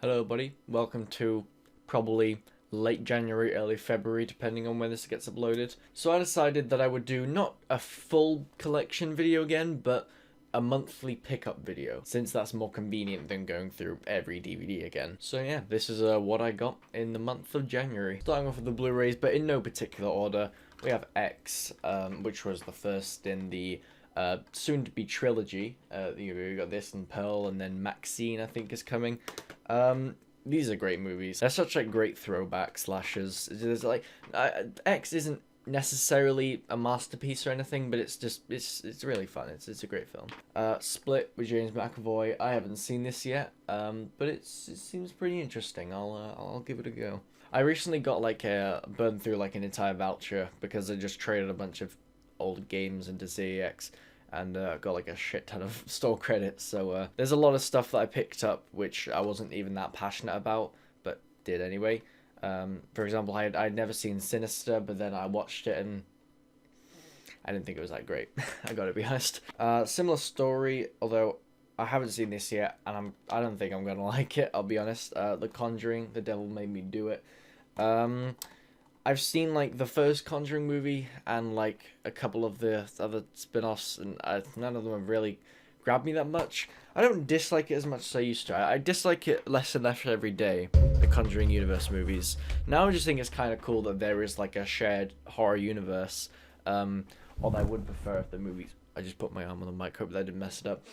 Hello, buddy. Welcome to probably late January, early February, depending on when this gets uploaded. So I decided that I would do not a full collection video again, but a monthly pickup video, since that's more convenient than going through every DVD again. So yeah, this is what I got in the month of January. Starting off with the Blu-rays, but in no particular order. We have X, which was the first in the soon-to-be trilogy. We got this and Pearl, and then Maxine, I think, is coming. These are great movies. They're such like great throwback slashes. There's like X isn't necessarily a masterpiece or anything, but it's really fun. It's a great film. Split with James McAvoy. I haven't seen this yet, but it seems pretty interesting. I'll give it a go. I recently got like burned through like an entire voucher because I just traded a bunch of old games into ZX and got like a shit ton of store credits. So there's a lot of stuff that I picked up which I wasn't even that passionate about, but did anyway. For example, I'd never seen Sinister, but then I watched it and I didn't think it was that great. I gotta be honest. Similar story, although I haven't seen this yet, and I don't think I'm gonna like it. I'll be honest. The Conjuring, The Devil Made Me Do It. I've seen like the first Conjuring movie and like a couple of the other spin-offs, and none of them have really grabbed me that much. I don't dislike it as much as I used to. I dislike it less and less every day, the Conjuring universe movies. Now I just think it's kind of cool that there is like a shared horror universe. Although I would prefer if the movies... I just put my arm on the mic, hope that I didn't mess it up.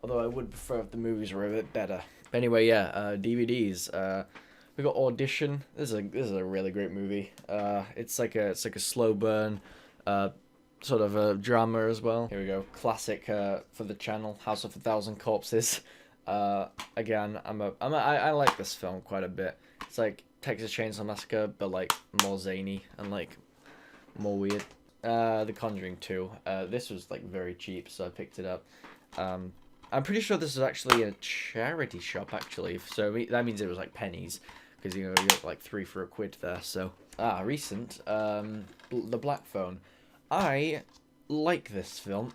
Although I would prefer if the movies were a bit better. Anyway, yeah, DVDs. We got Audition. This is a really great movie. It's like a slow burn, sort of a drama as well. Here we go. Classic for the channel. House of a Thousand Corpses. Again, I like this film quite a bit. It's like Texas Chainsaw Massacre, but like more zany and like more weird. The Conjuring 2. This was like very cheap, so I picked it up. I'm pretty sure this is actually a charity shop, actually. So that means it was like pennies, because you got like 3 for £1 there. So recent. The Black Phone. I like this film.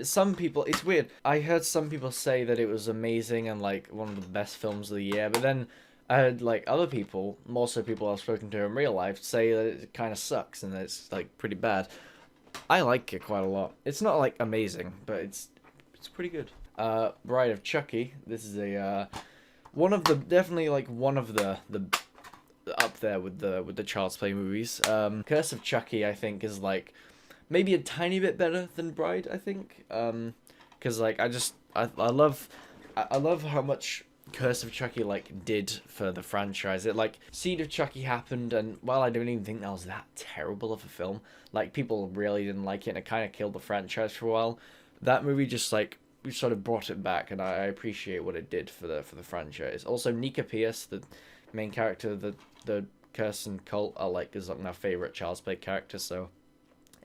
Some people, it's weird. I heard some people say that it was amazing and like one of the best films of the year, but then I heard like other people, more so people I've spoken to in real life, say that it kind of sucks and that it's like pretty bad. I like it quite a lot. It's not like amazing, but it's pretty good. Bride of Chucky. This is a definitely like one of the up there with the Child's Play movies. Curse of Chucky, I think, is like maybe a tiny bit better than Bride, I think. Because like I love how much Curse of Chucky like did for the franchise. It like Seed of Chucky happened, and while I don't even think that was that terrible of a film, like people really didn't like it and it kind of killed the franchise for a while. That movie just like sort of brought it back, and I appreciate what it did for the franchise. Also, Nika Pierce, the main character of the Curse and Cult, is like my favorite Child's Play character. So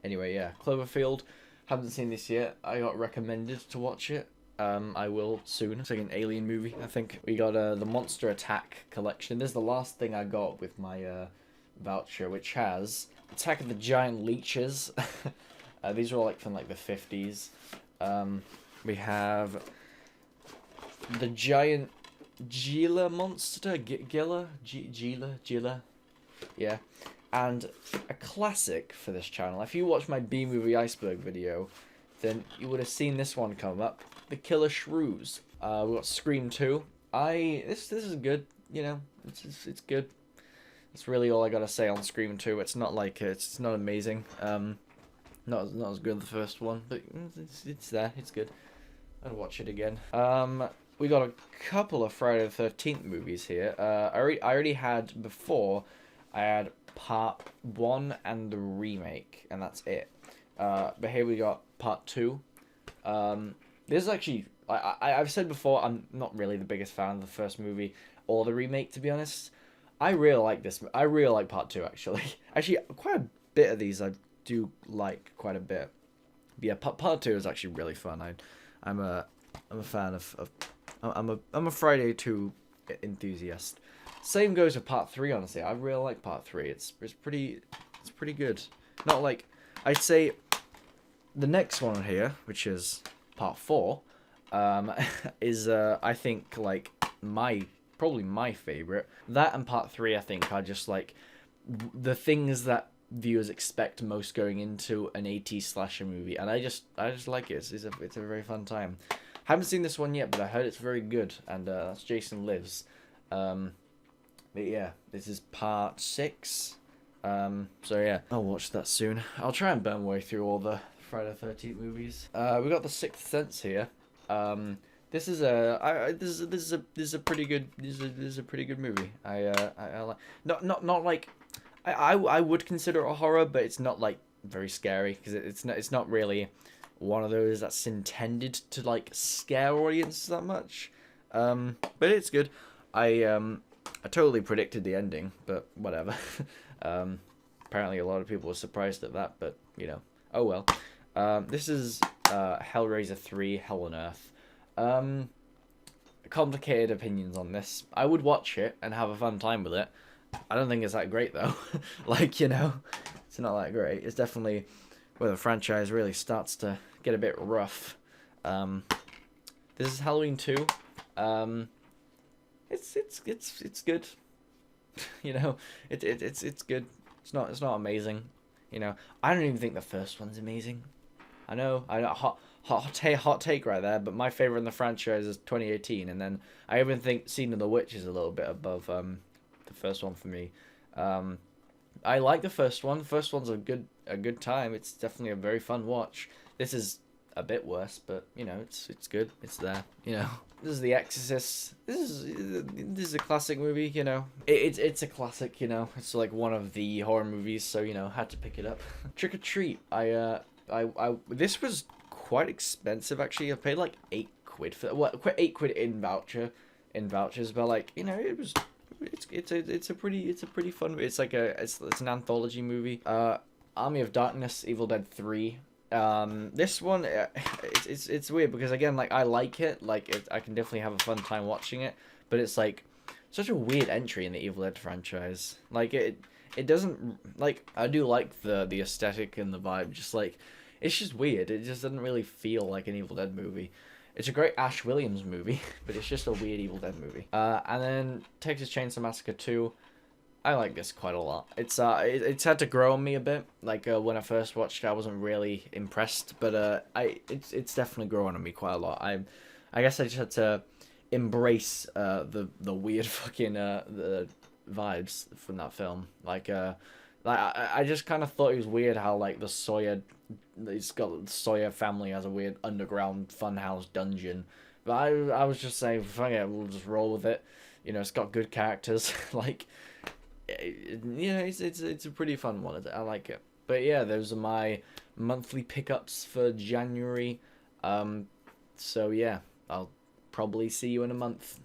anyway, yeah, Cloverfield. Haven't seen this yet. I got recommended to watch it. I will soon. It's like an alien movie, I think. We got the Monster Attack collection. This is the last thing I got with my voucher, which has Attack of the Giant Leeches. These were like from like the 50s. We have the giant Gila monster, Gila, yeah, and a classic for this channel. If you watch my B-movie iceberg video, then you would have seen this one come up, The Killer Shrews. We got Scream 2. This is good, you know, it's good. That's really all I gotta say on Scream 2. It's not like it's not amazing, not as good as the first one, but it's there. It's good. I'd watch it again. We got a couple of Friday the 13th movies here. I already had before. I had part 1 and the remake, and that's it. But here we got part 2. This is actually I've said before, I'm not really the biggest fan of the first movie or the remake, to be honest. I really like this. I really like part 2 actually. Actually, quite a bit of these I do like quite a bit. But yeah, part 2 is actually really fun. I'm a fan of I'm a Friday 2 enthusiast. Same goes with part 3. Honestly, I really like part 3. It's pretty good. Not like I'd say the next one here, which is part 4, is I think like probably my favorite. That and Part 3, I think, are just like the things that viewers expect most going into an 80s slasher movie, and I just like it. It's a very fun time. Haven't seen this one yet, but I heard it's very good, and that's Jason Lives. But yeah, this is part 6. So yeah, I'll watch that soon. I'll try and burn my way through all the Friday the 13th movies. We got The Sixth Sense here. This is a pretty good movie. I like, not like, I would consider it a horror, but it's not like very scary, because it's not really one of those that's intended to like scare audiences that much. But it's good. I totally predicted the ending, but whatever. Apparently a lot of people were surprised at that, but you know, oh well. This is Hellraiser 3: Hell on Earth. Complicated opinions on this. I would watch it and have a fun time with it. I don't think it's that great though. Like, you know, it's not that great. It's definitely where the franchise really starts to get a bit rough. This is Halloween 2. It's good. You know, it's good. It's not amazing. You know, I don't even think the first one's amazing. I know hot take right there, but my favorite in the franchise is 2018, and then I even think Scene of the Witch is a little bit above the first one for me. I like the first one. The first one's a good time. It's definitely a very fun watch. This is a bit worse, but you know, it's good. It's there. You know, this is The Exorcist. This is a classic movie. You know, it's a classic. You know, it's like one of the horror movies, so you know, had to pick it up. Trick or Treat. I this was quite expensive actually. I paid like £8 for £8 in vouchers, but like, you know, it was. It's a pretty fun. It's like it's an anthology movie. Army of Darkness, Evil Dead 3. This one, it's weird because again, like, I like it. Like, I can definitely have a fun time watching it, but it's like such a weird entry in the Evil Dead franchise. Like, it doesn't, like, I do like the aesthetic and the vibe. Just like, it's just weird. It just doesn't really feel like an Evil Dead movie. It's a great Ash Williams movie, but it's just a weird Evil Dead movie. And then Texas Chainsaw Massacre 2. I like this quite a lot. It's had to grow on me a bit. Like, when I first watched it, I wasn't really impressed, but it's definitely grown on me quite a lot. I guess I just had to embrace the weird fucking the vibes from that film. Like I just kind of thought it was weird how like the Sawyer family has a weird underground funhouse dungeon. But I was just saying, fuck it, we'll just roll with it. You know, it's got good characters. Like, you know, it's a pretty fun one. I like it. But yeah, those are my monthly pickups for January. So yeah, I'll probably see you in a month.